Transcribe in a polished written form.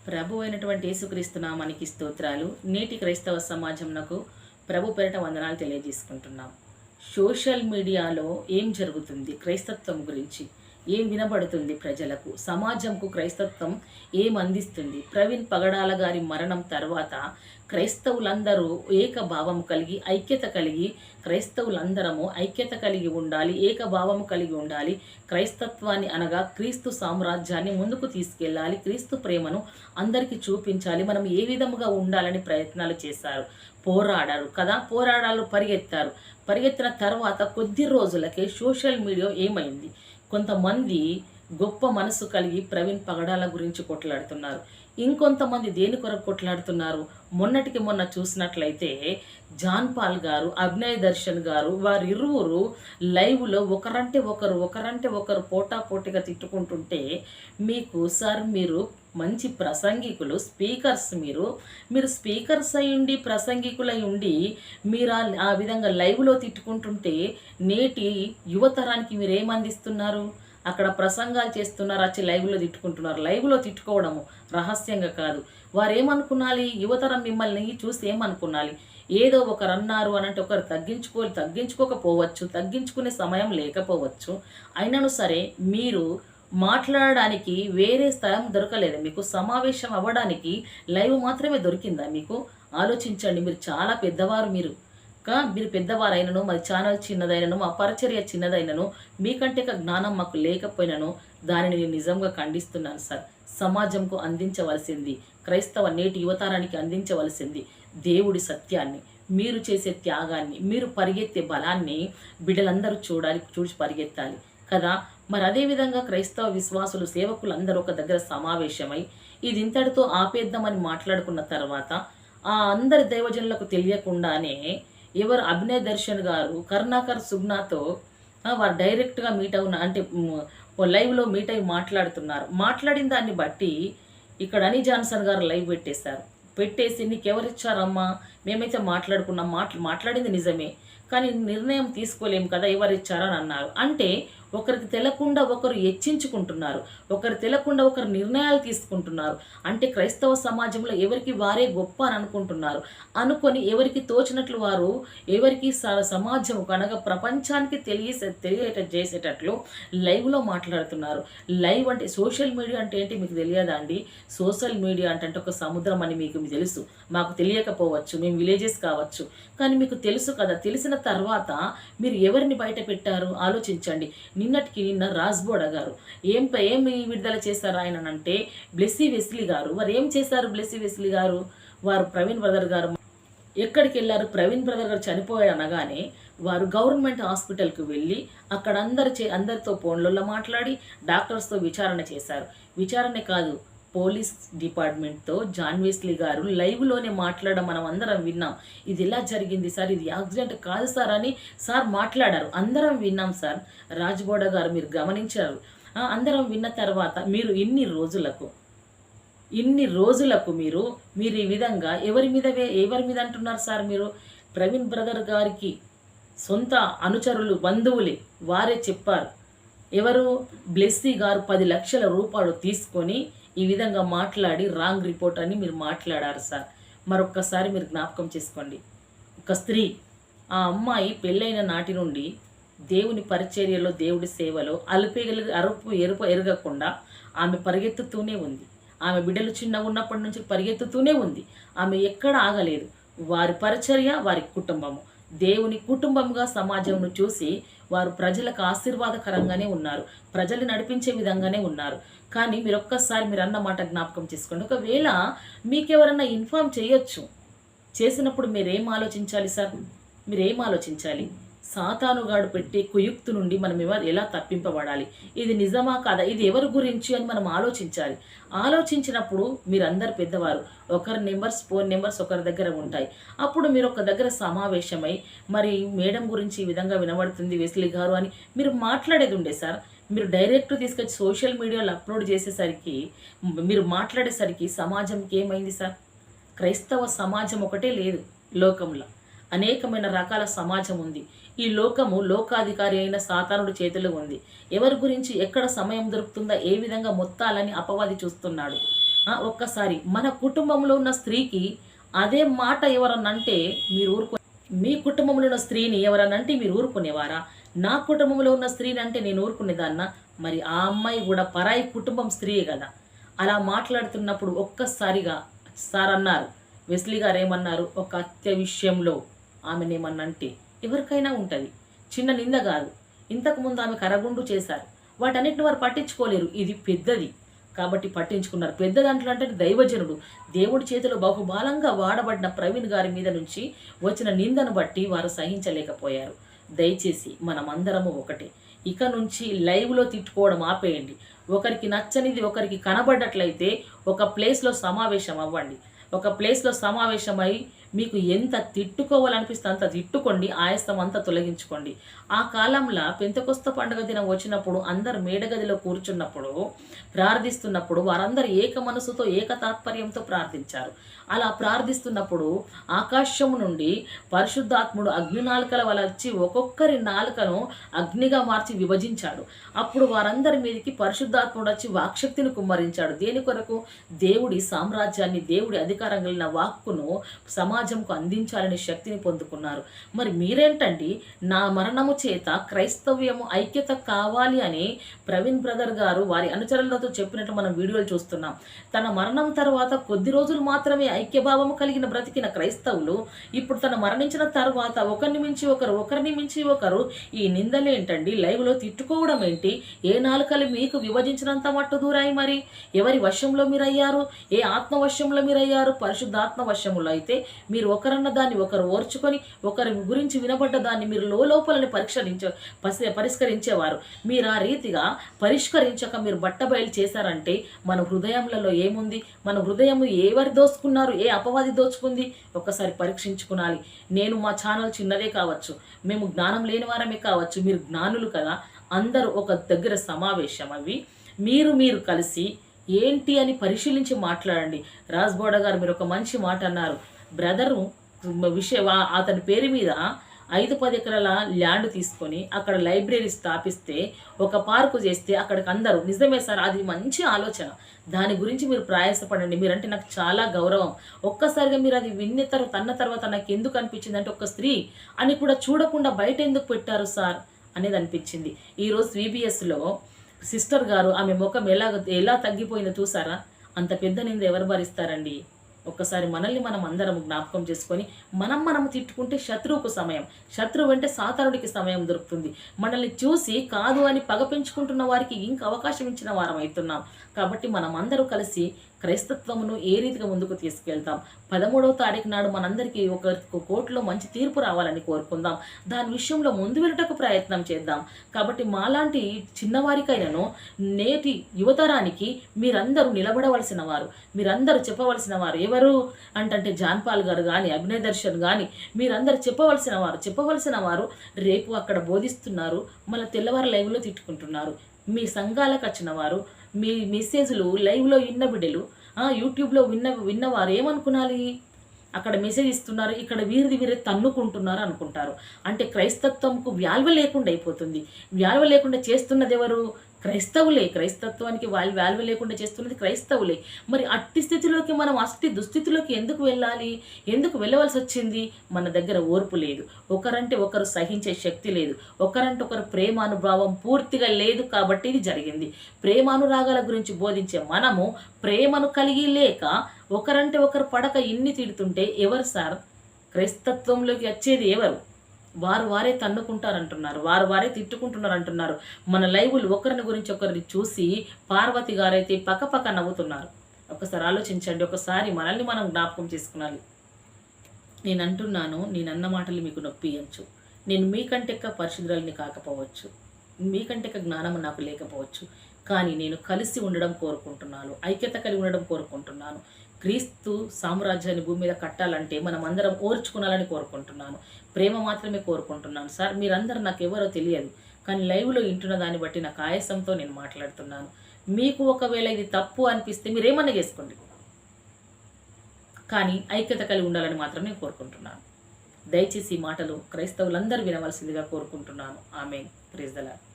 ప్రభు అయినటువంటి యేసుక్రీస్తు నామానికి స్తోత్రాలు. నేటి క్రైస్తవ సమాజంనకు ప్రభు పేరిట వందనాలు తెలియజేసుకుంటున్నాం. సోషల్ మీడియాలో ఏం జరుగుతుంది, క్రైస్తత్వం గురించి ఏం వినబడుతుంది, ప్రజలకు సమాజంకు క్రైస్తత్వం ఏం అందిస్తుంది? ప్రవీణ్ పగడాల గారి మరణం తర్వాత క్రైస్తవులందరూ ఏకభావం కలిగి ఐక్యత కలిగి క్రైస్తవులందరము ఐక్యత కలిగి ఉండాలి, ఏకభావం కలిగి ఉండాలి. క్రైస్తత్వాన్ని అనగా క్రీస్తు సామ్రాజ్యాన్ని ముందుకు తీసుకెళ్ళాలి, క్రీస్తు ప్రేమను అందరికీ చూపించాలి, మనం ఏ విధముగా ఉండాలని ప్రయత్నాలు చేశారు, పోరాడారు కదా, పరిగెత్తిన తర్వాత కొద్ది రోజులకే సోషల్ మీడియా ఏమైంది, కొంతమంది గొప్ప మనసు కలిగి ప్రవీణ్ పగడాల గురించి కొట్లాడుతున్నారు, ఇంకొంతమంది దేని కొరకు కొట్లాడుతున్నారు. మొన్నటికి మొన్న చూసినట్లయితే జాన్ పాల్ గారు, అభినయ్ దర్శన్ గారు, వారిరువురు లైవ్లో ఒకరంటే ఒకరు పోటాపోటీగా తిట్టుకుంటుంటే, మీకు సార్ మీరు మంచి ప్రసంగికులు, స్పీకర్స్, మీరు స్పీకర్స్ అయ్యుండి ప్రసంగికులై ఉండి మీరు ఆ విధంగా లైవ్లో తిట్టుకుంటుంటే నేటి యువతరానికి మీరు ఏమందిస్తున్నారు? అక్కడ ప్రసంగాలు చేస్తున్నారు, వచ్చి లైవ్లో తిట్టుకుంటున్నారు. లైవ్లో తిట్టుకోవడము రహస్యంగా కాదు. వారు ఏమనుకున్నాలి? యువతరం మిమ్మల్ని చూసి ఏమనుకున్నాలి? ఏదో ఒకరు అన్నారు అనంటే ఒకరు తగ్గించుకోకపోవచ్చు, తగ్గించుకునే సమయం లేకపోవచ్చు. అయినను సరే మీరు మాట్లాడడానికి వేరే స్థలం దొరకలేదు, మీకు సమావేశం అవ్వడానికి లైవ్ మాత్రమే దొరికిందా? మీకు ఆలోచించండి. మీరు చాలా పెద్దవారు, మీరు పెద్దవారైనను, మా ఛానల్ చిన్నదైనను, మా పరిచర్య చిన్నదైనను, మీకంటే జ్ఞానం మాకు లేకపోయినను దానిని నేను నిజంగా ఖండిస్తున్నాను సార్. సమాజంకు అందించవలసింది, క్రైస్తవ నేటి యువతరానికి అందించవలసింది దేవుడి సత్యాన్ని, మీరు చేసే త్యాగాన్ని, మీరు పరిగెత్తే బలాన్ని బిడ్డలందరూ చూసి పరిగెత్తాలి కదా. మరి అదేవిధంగా క్రైస్తవ విశ్వాసులు, సేవకులు అందరూ ఒక దగ్గర సమావేశమై ఇది ఇంతటితో ఆపేద్దామని మాట్లాడుకున్న తర్వాత ఆ అందరి దైవజనులకు తెలియకుండానే ఎవరు అభినయ్ దర్శన్ గారు కరుణాకర్ సుగ్నాతో వారు డైరెక్ట్గా మీట్ అవున అంటే లైవ్లో మీట్ అయి మాట్లాడిన దాన్ని బట్టి ఇక్కడ అని జాన్సన్ గారు లైవ్ పెట్టేసి నీకెవరిచ్చారమ్మా, మేమైతే మాట్లాడుకున్నాం, మాట్లాడింది నిజమే, కానీ నిర్ణయం తీసుకోలేము కదా, ఎవరిచ్చారని అన్నారు. అంటే ఒకరికి తెలకుండా ఒకరు హెచ్చించుకుంటున్నారు, ఒకరు తెలకుండా ఒకరు నిర్ణయాలు తీసుకుంటున్నారు. అంటే క్రైస్తవ సమాజంలో ఎవరికి వారే గొప్ప అని అనుకొని ఎవరికి తోచినట్లు వారు ఎవరికి సమాజం కనుక ప్రపంచానికి చేసేటట్లు లైవ్లో మాట్లాడుతున్నారు. లైవ్ అంటే సోషల్ మీడియా అంటే ఏంటి మీకు తెలియదా అండి? సోషల్ మీడియా అంటే ఒక సముద్రం అని మీకు తెలుసు, మాకు తెలియకపోవచ్చు, మేము విలేజెస్ కావచ్చు, కానీ మీకు తెలుసు కదా. తెలిసిన తర్వాత మీరు ఎవరిని బయట పెట్టారు ఆలోచించండి. నిన్న రాజ్బోడ గారు ఏమి విడుదల చేశారు ఆయన అంటే బ్లెస్సీ వెస్లీ గారు. వారు ఏం చేశారు? బ్లెస్సీ వెస్లీ గారు వారు ప్రవీణ్ బ్రదర్ గారు ఎక్కడికి వెళ్ళారు? ప్రవీణ్ బ్రదర్ గారు చనిపోయారు అనగానే వారు గవర్నమెంట్ హాస్పిటల్కి వెళ్ళి అక్కడ అందరితో ఫోన్లలో మాట్లాడి డాక్టర్స్తో విచారణ చేశారు. విచారణ కాదు, పోలీస్ డిపార్ట్మెంట్తో జాన్ వెస్లీ గారు లైవ్లోనే మాట్లాడడం మనం అందరం విన్నాం. ఇది ఎలా జరిగింది సార్, ఇది యాక్సిడెంట్ కాదు సార్ అని సార్ మాట్లాడారు, అందరం విన్నాం సార్. రాజ్బోడ గారు మీరు గమనించారు. అందరం విన్న తర్వాత మీరు ఇన్ని రోజులకు మీరు ఈ విధంగా ఎవరి మీద అంటున్నారు సార్? మీరు ప్రవీణ్ బ్రదర్ గారికి సొంత అనుచరులు, బంధువులే, వారే చెప్పారు. ఎవరు? బ్లెస్సీ గారు 10 లక్షల రూపాయలు తీసుకొని ఈ విధంగా మాట్లాడి రాంగ్ రిపోర్ట్ అని మీరు మాట్లాడారు సార్. మరొక్కసారి మీరు జ్ఞాపకం చేసుకోండి. ఒక స్త్రీ, ఆ అమ్మాయి పెళ్ళైన నాటి నుండి దేవుని పరిచర్యలో, దేవుడి సేవలో ఎరగకుండా ఆమె పరిగెత్తుతూనే ఉంది. ఆమె బిడ్డలు చిన్నగా ఉన్నప్పటి నుంచి పరిగెత్తుతూనే ఉంది. ఆమె ఎక్కడ ఆగలేదు. వారి పరిచర్య, వారి కుటుంబము దేవుని కుటుంబంగా సమాజంను చూసి వారు ప్రజలకు ఆశీర్వాదకరంగానే ఉన్నారు, ప్రజలు నడిపించే విధంగానే ఉన్నారు. కానీ మీరు అన్నమాట జ్ఞాపకం చేసుకోండి. ఒకవేళ మీకెవరన్నా ఇన్ఫార్మ్ చేసినప్పుడు మీరేం ఆలోచించాలి సార్? మీరేం ఆలోచించాలి? సాతానుగాడు పెట్టే కుయుక్తు నుండి మనం ఎలా తప్పింపబడాలి, ఇది నిజమా కాదా, ఇది ఎవరి గురించి అని మనం ఆలోచించాలి. ఆలోచించినప్పుడు మీరందరు పెద్దవారు, ఫోన్ నెంబర్స్ ఒకరి దగ్గర ఉంటాయి. అప్పుడు మీరు ఒక దగ్గర సమావేశమై మరి మేడం గురించి ఈ విధంగా వినబడుతుంది వెస్లీ గారు అని మీరు మాట్లాడేది ఉండే సార్. మీరు డైరెక్ట్ తీసుకొచ్చి సోషల్ మీడియాలో అప్లోడ్ చేసేసరికి, మీరు మాట్లాడేసరికి సమాజంకి ఏమైంది సార్? క్రైస్తవ సమాజం ఒకటే లేదు, లోకంలో అనేకమైన రకాల సమాజం ఉంది. ఈ లోకము లోకాధికారి అయిన సాతానుడి చేతిలో ఉంది. ఎవరి గురించి ఎక్కడ సమయం దొరుకుతుందా, ఏ విధంగా మొత్తాలని అపవాది చూస్తున్నాడు. ఒక్కసారి మన కుటుంబంలో ఉన్న స్త్రీకి అదే మాట ఎవరన్నంటే మీరు ఊరుకు మీ కుటుంబంలో ఉన్న స్త్రీని ఎవరనంటే మీరు ఊరుకునేవారా? నా కుటుంబంలో ఉన్న స్త్రీని అంటే నేను ఊరుకునేదాన్నా? మరి ఆ అమ్మాయి కూడా పరాయి కుటుంబం స్త్రీయే కదా. అలా మాట్లాడుతున్నప్పుడు ఒక్కసారిగా సార్ అన్నారు, వెస్లీ గారు ఏమన్నారు, ఒక హత్య విషయంలో ఆమెనేమన్నంటే ఎవరికైనా ఉంటుంది, చిన్న నింద కాదు. ఇంతకుముందు ఆమె కరగుండు చేశారు, వాటన్నిటిని వారు పట్టించుకోలేరు. ఇది పెద్దది కాబట్టి పట్టించుకున్నారు. పెద్ద దాంట్లో అంటే దైవజనుడు, దేవుడి చేతిలో బహుబాలంగా వాడబడిన ప్రవీణ్ గారి మీద నుంచి వచ్చిన నిందను బట్టి వారు సహించలేకపోయారు. దయచేసి మనమందరము ఒకటే. ఇక నుంచి లైవ్లో తిట్టుకోవడం ఆపేయండి. ఒకరికి నచ్చనిది ఒకరికి కనబడ్డట్లయితే ఒక ప్లేస్లో సమావేశం అవ్వండి. ఒక ప్లేస్లో సమావేశమై మీకు ఎంత తిట్టుకోవాలనిపిస్తే అంత తిట్టుకోండి, ఆయాసం అంతా తొలగించుకోండి. ఆ కాలంలో పెంతెకొస్త పండుగ దినం వచ్చినప్పుడు అందరు మేడగదిలో కూర్చున్నప్పుడు ప్రార్థిస్తున్నప్పుడు వారందరూ ఏక మనసుతో ఏక తాత్పర్యంతో ప్రార్థించారు. అలా ప్రార్థిస్తున్నప్పుడు ఆకాశము నుండి పరిశుద్ధాత్ముడు అగ్ని నాలుకల వల్ల వచ్చి ఒక్కొక్కరి నాలుకను అగ్నిగా మార్చి విభజించాడు. అప్పుడు వారందరి మీదకి పరిశుద్ధాత్ముడు వచ్చి వాక్శక్తిని కుమ్మరించాడు. దేని కొరకు? దేవుడి సామ్రాజ్యాన్ని, దేవుడి అధికారం కలిగిన వాక్కును సమాజంకు అందించాలనే శక్తిని పొందుకున్నారు. మరి మీరేంటండి, నా మరణము చేత క్రైస్తవ్యము ఐక్యత కావాలి అని ప్రవీణ్ బ్రదర్ గారు వారి అనుచరులతో చెప్పినట్టు మనం వీడియోలు చూస్తున్నాం. తన మరణం తర్వాత కొద్ది రోజులు మాత్రమే ఐక్యభావము కలిగిన బ్రతికిన క్రైస్తవులు ఇప్పుడు తన మరణించిన తర్వాత ఒకరిని మించి ఒకరు ఈ నిందలేంటండి, లైవ్లో తిట్టుకోవడం ఏంటి? ఏ నాలుకలు మీకు విభజించినంత మట్టు దూరాయి? మరి ఎవరి వశంలో మీరయ్యారు? ఏ ఆత్మ వశంలో మీరయ్యారు? పరిశుద్ధాత్మ వశములో అయితే మీరు ఒకరన్న దాన్ని ఒకరు ఓర్చుకొని ఒకరి గురించి వినబడ్డ దాన్ని మీరు లోపలని పరిష్కరించేవారు. మీరు ఆ రీతిగా పరిష్కరించక మీరు బట్టబయలు చేశారంటే మన హృదయంలో ఏముంది? మన హృదయం ఎవరు దోచుకున్నారు? ఏ అపవాది దోచుకుంది? ఒక్కసారి పరీక్షించుకునాలి. నేను మా ఛానల్ చిన్నదే కావచ్చు, మేము జ్ఞానం లేని వారమే కావచ్చు, మీరు జ్ఞానులు కదా. అందరూ ఒక దగ్గర సమావేశం అవి మీరు కలిసి ఏంటి అని పరిశీలించి మాట్లాడండి. రాజ్బోడ గారు మీరు ఒక మంచి మాట అన్నారు. బ్రదరు అతని పేరు మీద 5-10 ఎకరాల ల్యాండ్ తీసుకొని అక్కడ లైబ్రరీ స్థాపిస్తే, ఒక పార్కు చేస్తే అక్కడికి అందరూ, నిజమే సార్, అది మంచి ఆలోచన, దాని గురించి మీరు ప్రయాసపడండి, మీరంటే నాకు చాలా గౌరవం. ఒక్కసారిగా మీరు అది తన్న తర్వాత నాకు ఎందుకు అనిపించింది అంటే, ఒక స్త్రీ అని కూడా చూడకుండా బయట ఎందుకు పెట్టారు సార్ అనేది అనిపించింది. ఈరోజు VBSలో సిస్టర్ గారు ఆమె ముఖం ఎలా తగ్గిపోయిందో చూసారా? అంత పెద్ద నింద ఎవరు భరిస్తారండి? ఒక్కసారి మనల్ని మనం అందరం జ్ఞాపకం చేసుకొని మనం తిట్టుకుంటే శత్రువుకు సమయం, శత్రువు అంటే సాతానుడికి సమయం దొరుకుతుంది. మనల్ని చూసి కాదు అని పగ పెంచుకుంటున్న వారికి ఇంక అవకాశం ఇచ్చిన వారం అవుతున్నాం. కాబట్టి మనం అందరూ కలిసి క్రైస్తత్వమును ఏ రీతిగా ముందుకు తీసుకెళ్తాం. 13వ తారీఖు నాడు మనందరికీ ఒక కోర్టులో మంచి తీర్పు రావాలని కోరుకుందాం. దాని విషయంలో ముందు వెళ్ళటకు ప్రయత్నం చేద్దాం. కాబట్టి మాలాంటి చిన్నవారికైనాను నేటి యువతరానికి మీరందరూ నిలబడవలసిన వారు, మీరందరూ చెప్పవలసిన వారు. ఎవరు అంటే జాన్పాల్ గారు కానీ, అభినయ్ దర్శన్ కానీ, మీరందరూ చెప్పవలసిన వారు రేపు అక్కడ బోధిస్తున్నారు, మళ్ళీ తెల్లవారు లైవ్లో తిట్టుకుంటున్నారు. మీ సంఘాలకు వచ్చిన వారు, మీ మెసేజ్లు లైవ్లో విన్న బిడ్డలు, యూట్యూబ్లో విన్నవారు ఏమనుకునాలి? అక్కడ మెసేజ్ ఇస్తున్నారు, ఇక్కడ వీరే తన్నుకుంటున్నారు అనుకుంటారు. అంటే క్రైస్తత్వంకు వాల్యూ లేకుండా అయిపోతుంది. వాల్యూ లేకుండా చేస్తున్నది ఎవరు? క్రైస్తవులే. క్రైస్తత్వానికి వాల్యూ లేకుండా చేస్తున్నది క్రైస్తవులే. మరి అట్టి స్థితిలోకి మనం దుస్థితిలోకి ఎందుకు వెళ్ళాలి? ఎందుకు వెళ్ళవలసి వచ్చింది? మన దగ్గర ఓర్పు లేదు, ఒకరంటే ఒకరు సహించే శక్తి లేదు, ఒకరంటే ఒకరు ప్రేమానుభావం పూర్తిగా లేదు. కాబట్టి ఇది జరిగింది. ప్రేమానురాగాల గురించి బోధించే మనము ప్రేమను కలిగి లేక ఒకరంటే ఒకరు పడక ఇన్ని తిడుతుంటే ఎవరు సార్? క్రైస్తత్వంలోకి వచ్చేది ఎవరు? వారే తన్నుకుంటారంటున్నారు, వారే తిట్టుకుంటున్నారు అంటున్నారు. మన లైవులు ఒకరిని గురించి ఒకరిని చూసి పార్వతి గారైతే పక్క నవ్వుతున్నారు. ఒకసారి ఆలోచించండి, ఒకసారి మనల్ని మనం జ్ఞాపకం చేసుకునాలి. నేను అంటున్నాను, నేనన్న మాటలు మీకు నొప్పియచ్చు. నేను మీకంటెక్క పరిశుద్ధులని కాకపోవచ్చు, మీకంటెక్క జ్ఞానం నాకు లేకపోవచ్చు, కానీ నేను కలిసి ఉండడం కోరుకుంటున్నాను, ఐక్యత కలిగి ఉండడం కోరుకుంటున్నాను. క్రీస్తు సామ్రాజ్యాన్ని భూమి మీద కట్టాలంటే మనం అందరం ఓర్చుకునాలని కోరుకుంటున్నాను. ప్రేమ మాత్రమే కోరుకుంటున్నాను. సార్ మీరందరూ నాకు ఎవరో తెలియదు, కానీ లైవ్లో వింటున్న దాన్ని బట్టి నాకు ఆయాసంతో నేను మాట్లాడుతున్నాను. మీకు ఒకవేళ ఇది తప్పు అనిపిస్తే మీరేమన్నా చేసుకోండి, కానీ ఐక్యత కలిగి ఉండాలని మాత్రం నేను కోరుకుంటున్నాను. దయచేసి ఈ మాటలు క్రైస్తవులందరూ వినవలసిందిగా కోరుకుంటున్నాను. ఆమేన్. Praise the lord.